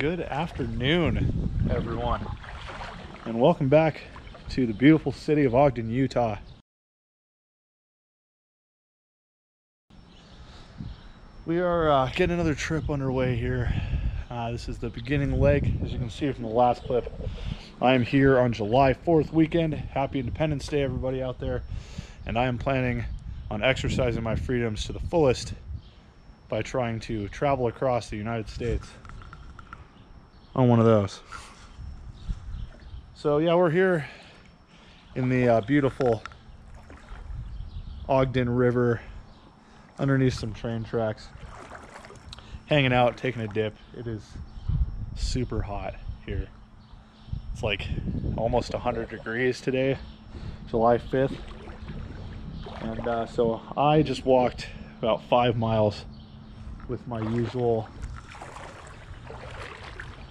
Good afternoon, everyone, and welcome back to the beautiful city of Ogden, Utah. We are getting another trip underway here. This is the beginning leg, as you can see from the last clip. I am here on July 4th weekend. Happy Independence Day, everybody out there. And I am planning on exercising my freedoms to the fullest by trying to travel across the United States on one of those. So yeah, we're here in the beautiful Ogden River underneath some train tracks, hanging out, taking a dip. It is super hot here. It's like almost 100 degrees today, July 5th. And so I just walked about 5 miles with my usual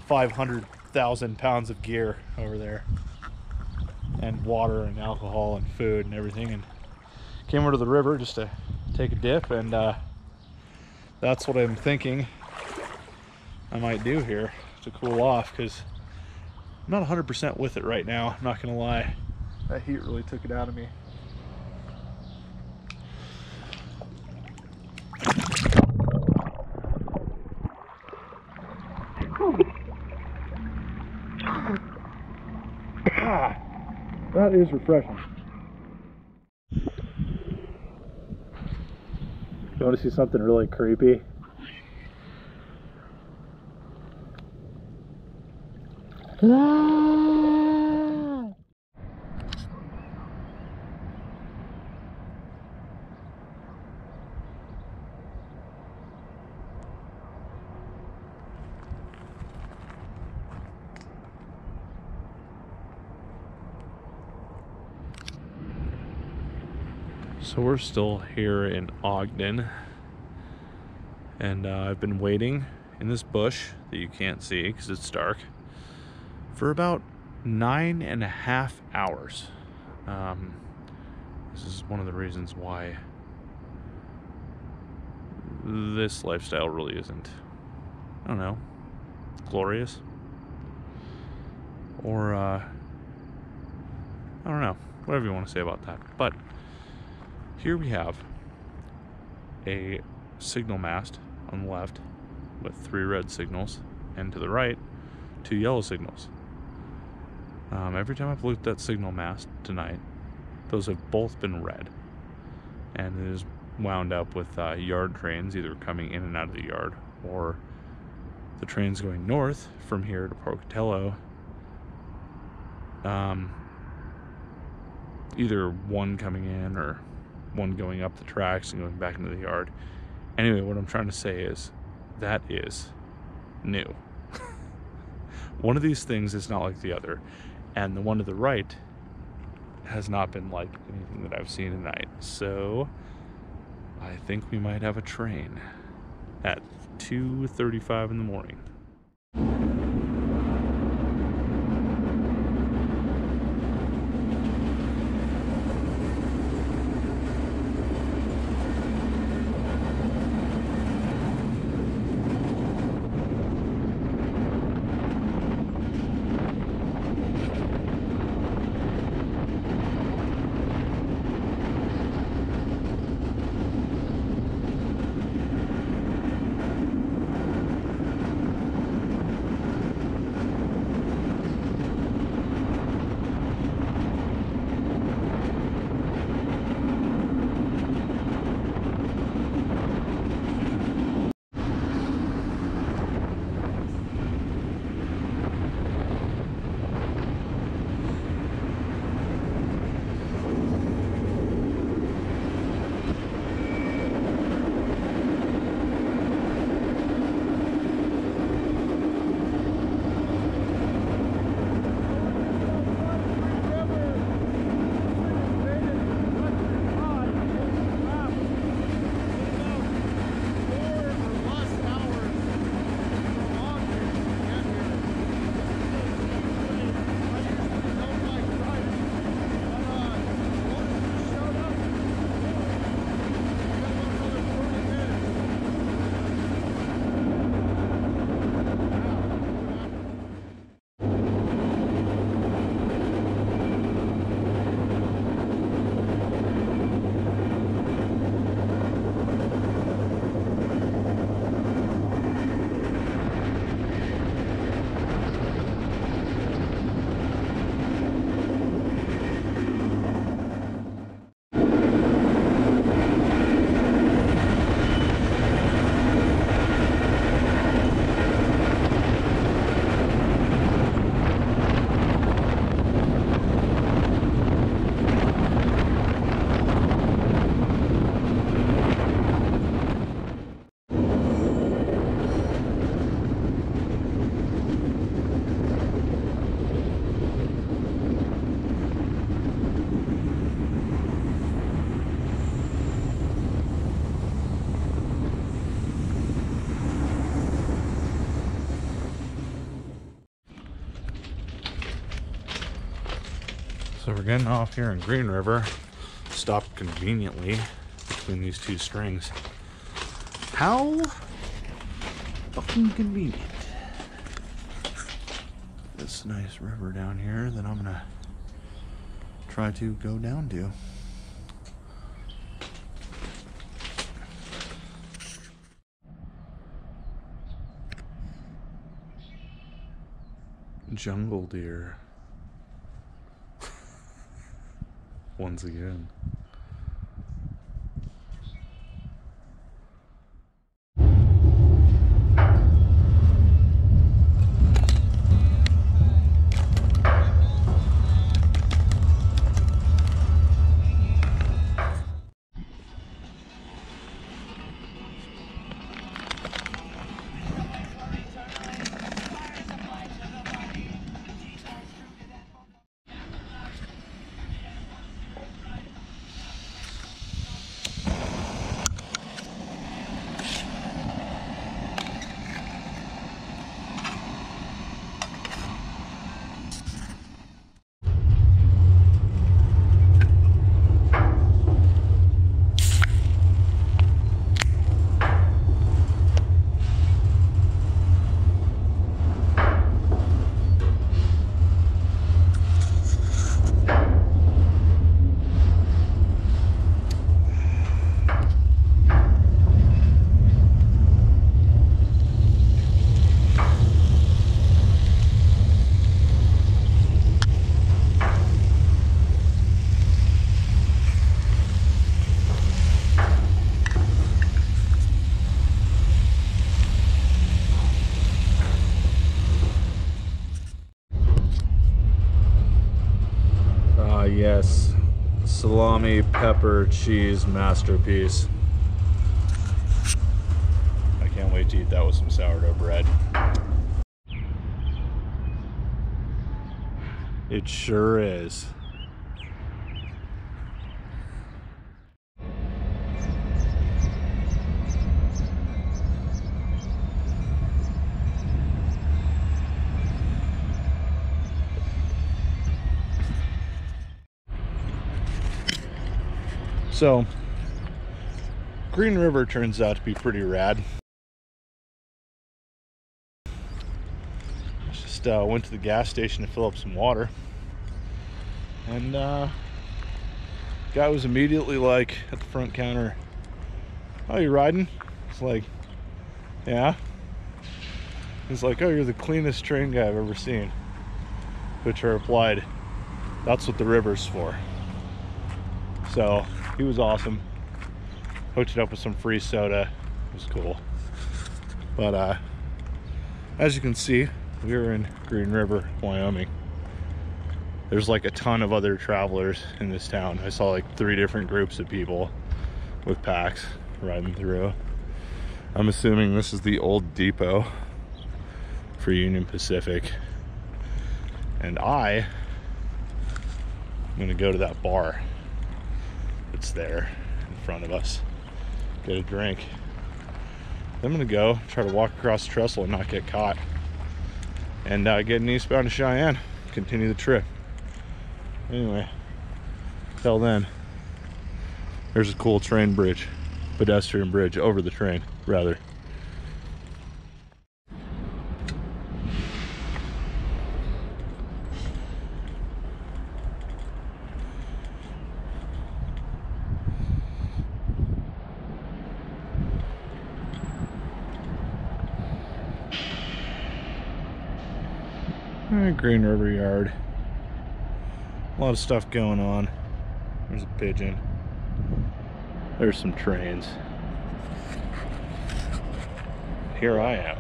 500,000 pounds of gear over there, and water and alcohol and food and everything, and came over to the river just to take a dip. And that's what I'm thinking I might do here to cool off, because I'm not 100% with it right now. I'm not gonna lie, that heat really took it out of me. That is refreshing. You want to see something really creepy? So we're still here in Ogden, and I've been waiting in this bush that you can't see because it's dark for about 9.5 hours. This is one of the reasons why this lifestyle really isn't, I don't know, glorious, or I don't know, whatever you want to say about that. But here we have a signal mast on the left with 3 red signals, and to the right 2 yellow signals. Every time I've looked at that signal mast tonight, those have both been red, and it is wound up with yard trains either coming in and out of the yard, or the trains going north from here to Pocatello. Either one coming in or one going up the tracks and going back into the yard. Anyway, what I'm trying to say is that is new. One of these things is not like the other, and the one to the right has not been like anything that I've seen tonight. So I think we might have a train at 2:35 in the morning. we're getting off here in Green River. Stopped conveniently between these two strings. How fucking convenient. This nice river down here that I'm gonna try to go down to. Jungle deer. Once again. Yes, salami pepper cheese masterpiece. I can't wait to eat that with some sourdough bread. It sure is. So, Green River turns out to be pretty rad. Just went to the gas station to fill up some water, and guy was immediately like at the front counter, "Oh, you riding?" It's like, "Yeah." He's like, "Oh, you're the cleanest train guy I've ever seen." Which I replied, "That's what the river's for." So he was awesome. Hooked it up with some free soda. It was cool. But as you can see, we are in Green River, Wyoming. There's like a ton of other travelers in this town. I saw like 3 different groups of people with packs riding through. I'm assuming this is the old depot for Union Pacific. And I'm gonna go to that bar that's there in front of us, get a drink. Then I'm gonna go try to walk across the trestle and not get caught, and get eastbound to Cheyenne, continue the trip. Anyway, till then, there's a cool train bridge, pedestrian bridge over the train, rather. Green River Yard. A lot of stuff going on. There's a pigeon. There's some trains. Here I am,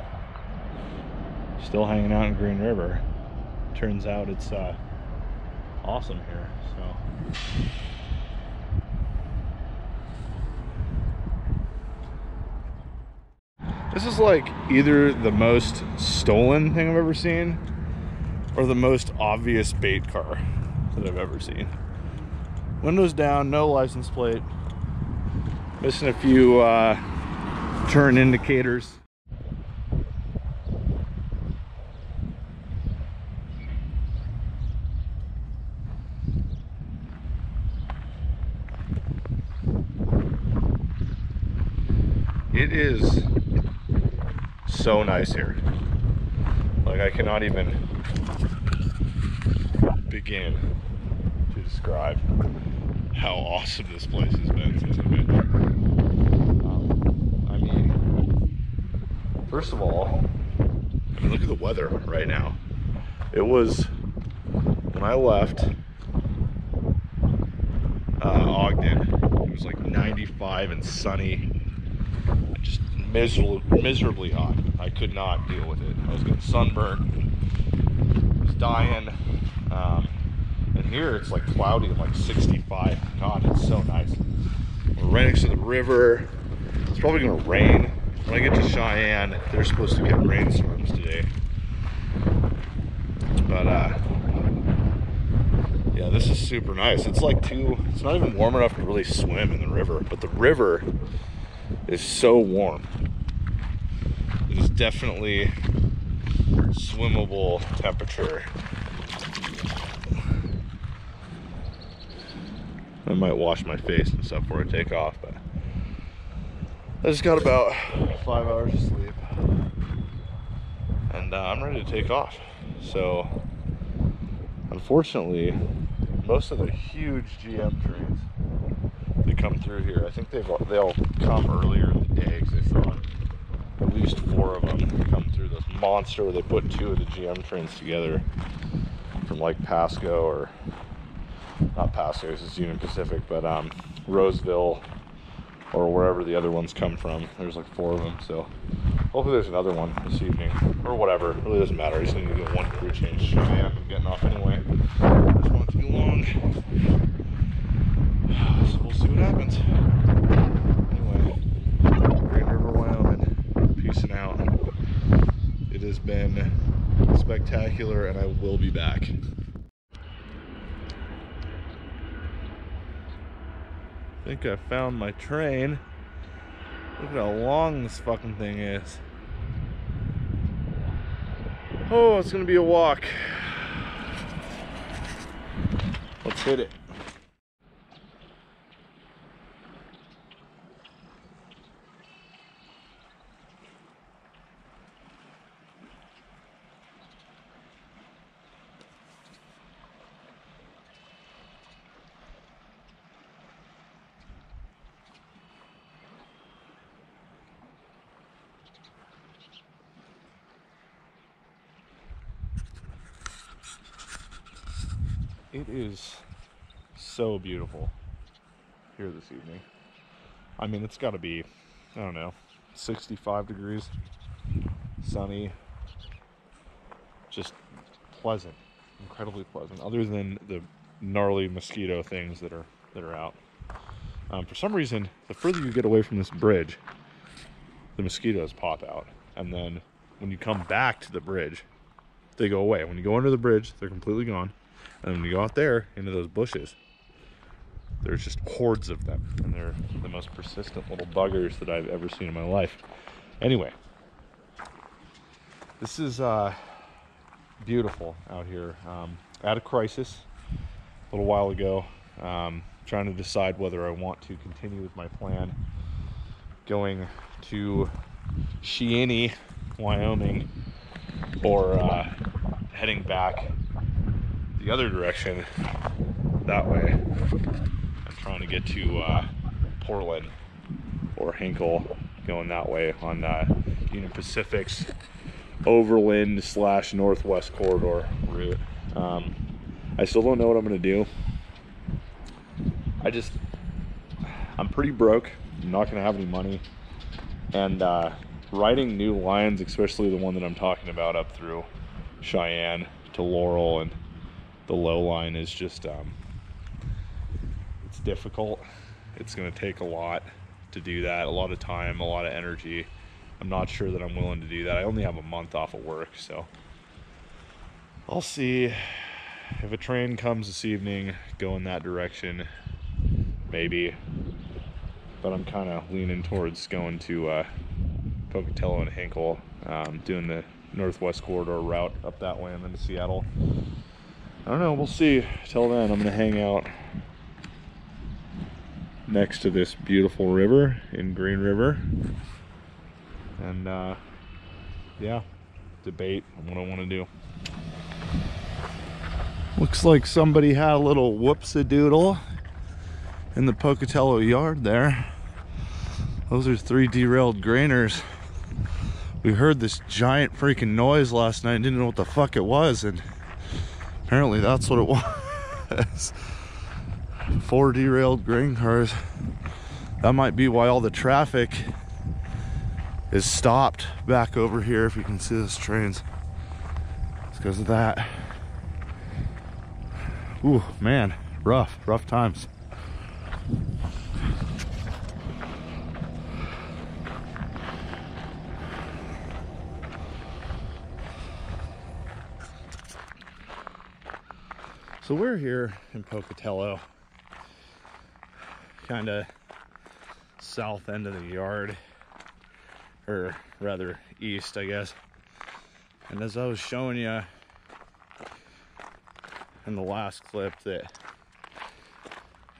still hanging out in Green River. Turns out it's awesome here. So this is like either the most stolen thing I've ever seen, or the most obvious bait car that I've ever seen. Windows down, no license plate, missing a few turn indicators. It is so nice here. Like, I cannot even begin to describe how awesome this place has been since I've been here. I mean, first of all, I mean, look at the weather right now. It was, when I left Ogden, it was like 95 and sunny, and just miserably hot. I could not deal with it. I was getting sunburned, I was dying. And here it's like cloudy and like 65. God, it's so nice. We're right next to the river. It's probably gonna rain. When I get to Cheyenne, they're supposed to get rainstorms today. But yeah, this is super nice. It's like it's not even warm enough to really swim in the river, but the river is so warm. It is definitely swimmable temperature. I might wash my face and stuff before I take off, but I just got about 5 hours of sleep, and I'm ready to take off. So, unfortunately, most of the huge GM trains that come through here, I think they'll come earlier in the day, because I saw at least 4 of them come through this monster where they put 2 of the GM trains together from like Pasco, or not Pasco, this is Union Pacific, but Roseville, or wherever the other ones come from. There's like 4 of them, so hopefully there's another one this evening, or whatever. It really doesn't matter. I just need to get 1 crew change. I'm getting off anyway. I just want it to be long, so we'll see what happens. Anyway, Green River, Wyoming, peacing out. It has been spectacular, and I will be back. I think I found my train. Look at how long this fucking thing is. Oh, it's gonna be a walk. Let's hit it. It is so beautiful here this evening. I mean, it's got to be, I don't know, 65 degrees, sunny, just pleasant, incredibly pleasant, other than the gnarly mosquito things that are out. For some reason, the further you get away from this bridge, the mosquitoes pop out, and then when you come back to the bridge, they go away. When you go under the bridge, they're completely gone. And when you go out there into those bushes, there's just hordes of them, and they're the most persistent little buggers that I've ever seen in my life. Anyway, this is beautiful out here. At a crisis a little while ago, trying to decide whether I want to continue with my plan going to Cheyenne, Wyoming, or heading back the other direction that way. I'm trying to get to Portland or Hinkle, going that way on Union Pacific's overland / northwest corridor route. I still don't know what I'm gonna do. I'm pretty broke. I'm not gonna have any money, and riding new lines, especially the one that I'm talking about up through Cheyenne to Laurel and the low line, is just it's difficult. It's going to take a lot to do that, a lot of time, a lot of energy. I'm not sure that I'm willing to do that. I only have a month off of work, so I'll see if a train comes this evening going that direction, maybe, but I'm kind of leaning towards going to Pocatello and Hinkle, doing the northwest corridor route up that way and then to Seattle. I don't know, we'll see. Till then, I'm gonna hang out next to this beautiful river in Green River and yeah, debate on what I want to do. Looks like somebody had a little whoops-a-doodle in the Pocatello yard there. Those are 3 derailed grainers. We heard this giant freaking noise last night and didn't know what the fuck it was, and apparently that's what it was. 4 derailed grain cars. That might be why all the traffic is stopped back over here. If you can see those trains, it's because of that. Ooh, man, rough times. So we're here in Pocatello, kind of south end of the yard, or rather east, I guess. And as I was showing you in the last clip, that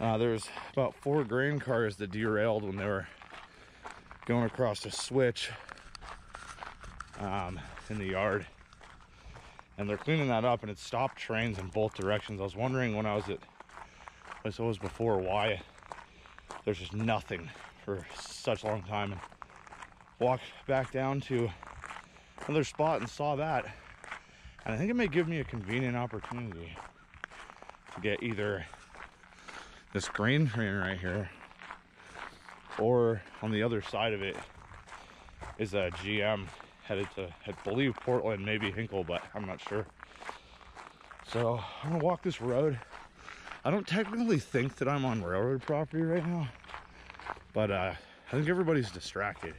there's about 4 grain cars that derailed when they were going across a switch in the yard. And they're cleaning that up, and it stopped trains in both directions. I was wondering when I was at place I was before, why there's just nothing for such a long time. And walked back down to another spot and saw that. And I think it may give me a convenient opportunity to get either this grain train right here, or on the other side of it is a GM headed to, I believe, Portland, maybe Hinkle, but I'm not sure. So I'm gonna walk this road. I don't technically think that I'm on railroad property right now, but I think everybody's distracted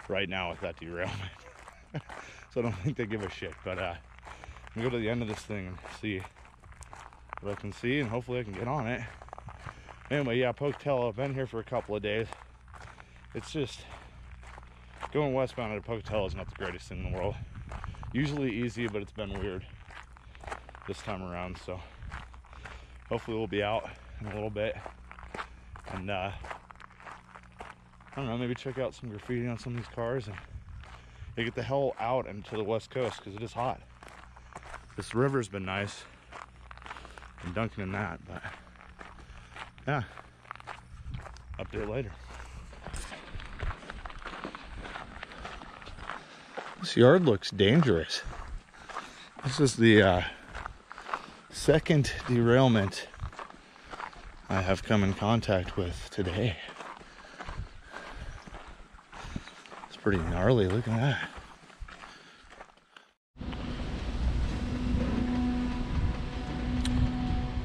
right now with that derailment. So I don't think they give a shit, but I'm gonna go to the end of this thing and see what I can see, and hopefully I can get on it. Anyway, yeah, Pocatello, I've been here for a couple of days. It's just, going westbound out of Pocatello is not the greatest thing in the world. Usually easy, but it's been weird this time around. So hopefully we'll be out in a little bit, and I don't know, maybe check out some graffiti on some of these cars, and get the hell out and to the west coast, because it is hot. This river's been nice, and dunking in that, but yeah, update later. This yard looks dangerous. This is the second derailment I have come in contact with today. It's pretty gnarly, look at that.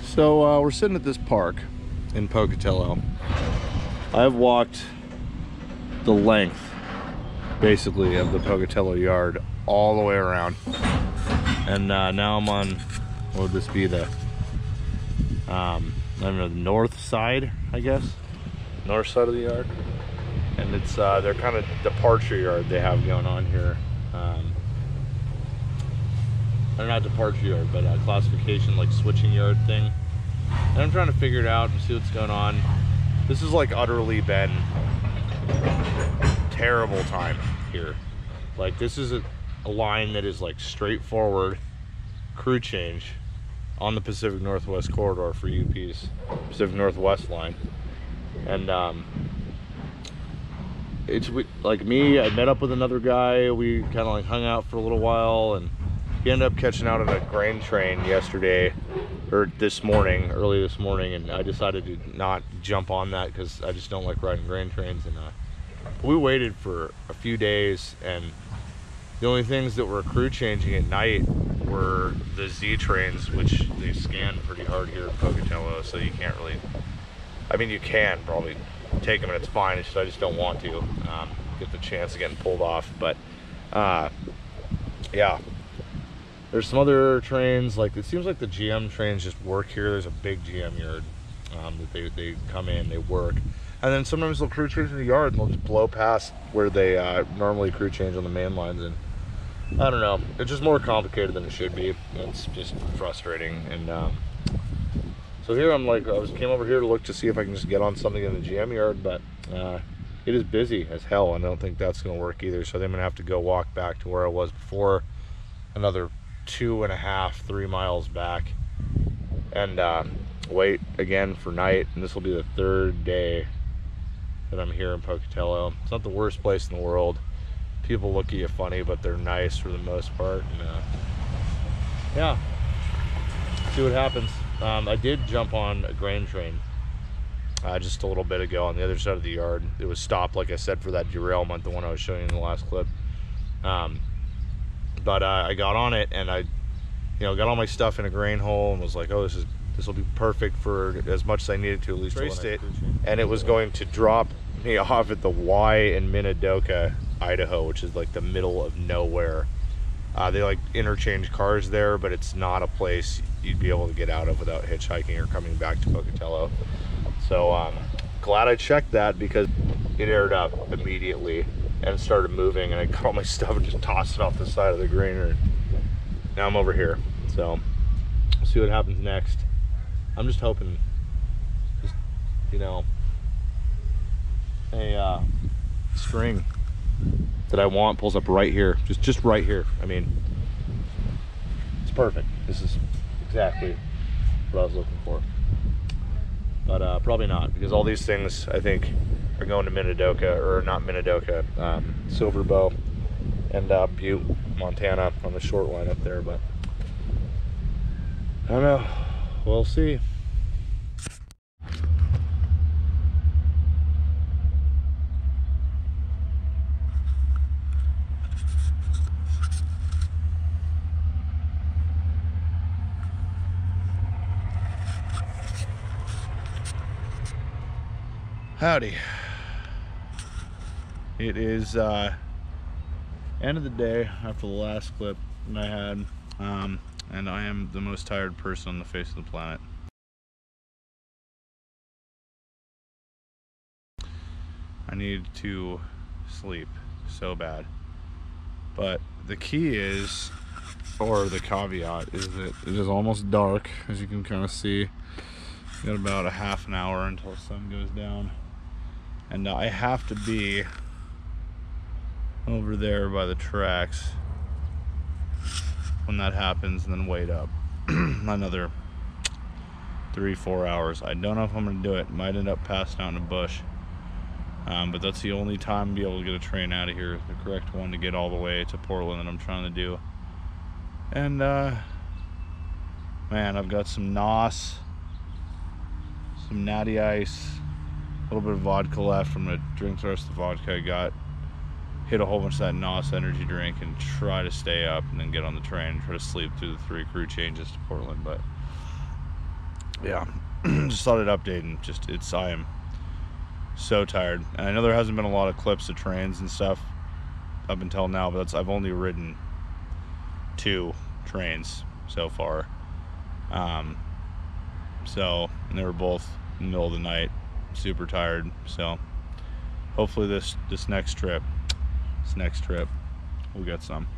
So we're sitting at this park in Pocatello. I've walked the length basically of the Pocatello yard all the way around, and now I'm on, what would this be, the I don't know, the north side, I guess, north side of the yard. And it's their kind of departure yard they have going on here. Or not departure yard, but classification, like switching yard thing. And I'm trying to figure it out and see what's going on. This has like utterly been terrible time here. Like, this is a line that is like straightforward crew change on the Pacific Northwest corridor for UP's Pacific Northwest line. And it's like me, I met up with another guy, we kind of like hung out for a little while, and he ended up catching out on a grain train yesterday, or this morning, early this morning, and I decided to not jump on that because I just don't like riding grain trains. And we waited for a few days, and the only things that were crew changing at night were the Z trains, which they scan pretty hard here in Pocatello, so you can't really, I mean, you can probably take them and it's fine, it's just, I just don't want to get the chance of getting pulled off. But yeah, there's some other trains, like it seems like the GM trains just work here. There's a big GM yard that they come in, they work, and then sometimes they'll crew change in the yard and they'll just blow past where they normally crew change on the main lines. And I don't know, it's just more complicated than it should be. It's just frustrating. And so here I'm like, came over here to look to see if I can just get on something in the GM yard, but it is busy as hell, and I don't think that's gonna work either. So I'm gonna have to go walk back to where I was before, another 2.5, 3 miles back, and wait again for night. And this will be the 3rd day that I'm here in Pocatello. It's not the worst place in the world. People look at you funny, but they're nice for the most part. And yeah, see what happens. I did jump on a grain train just a little bit ago on the other side of the yard. It was stopped, like I said, for that derailment, the one I was showing you in the last clip. But I got on it, and I, got all my stuff in a grain hole, and was like, oh, this will be perfect for as much as I needed to, at least. Traced it, and it was going to drop me off at the Y in Minidoka, Idaho, which is like the middle of nowhere. They like interchange cars there, but it's not a place you'd be able to get out of without hitchhiking or coming back to Pocatello. So glad I checked that, because it aired up immediately and started moving, and I got all my stuff and just tossed it off the side of the grainer. Now I'm over here, so we'll see what happens next. I'm just hoping, a string that I want pulls up right here, just right here. I mean, it's perfect. This is exactly what I was looking for. But probably not, because all these things I think are going to Minidoka, or not Minidoka, Silver Bow and Butte, Montana, on the short line up there. But I don't know, we'll see. Howdy. It is end of the day after the last clip that I had, and I am the most tired person on the face of the planet. I need to sleep so bad, but the key is, or the caveat is, that it is almost dark, as you can kind of see. Got about a half an hour until the sun goes down. And I have to be over there by the tracks when that happens, and then wait up another 3-4 hours. I don't know if I'm gonna do it. Might end up passing out in a bush, but that's the only time to be able to get a train out of here, the correct one to get all the way to Portland that I'm trying to do. And man, I've got some NOS, some natty ice, a little bit of vodka left. I'm gonna drink the rest of the vodka I got, hit a whole bunch of that NOS energy drink, and try to stay up, and then get on the train and try to sleep through the 3 crew changes to Portland. But yeah, just thought I'd update, and I am so tired. And I know there hasn't been a lot of clips of trains and stuff up until now, but I've only ridden 2 trains so far. And they were both in the middle of the night, super tired. So hopefully this next trip we'll get some.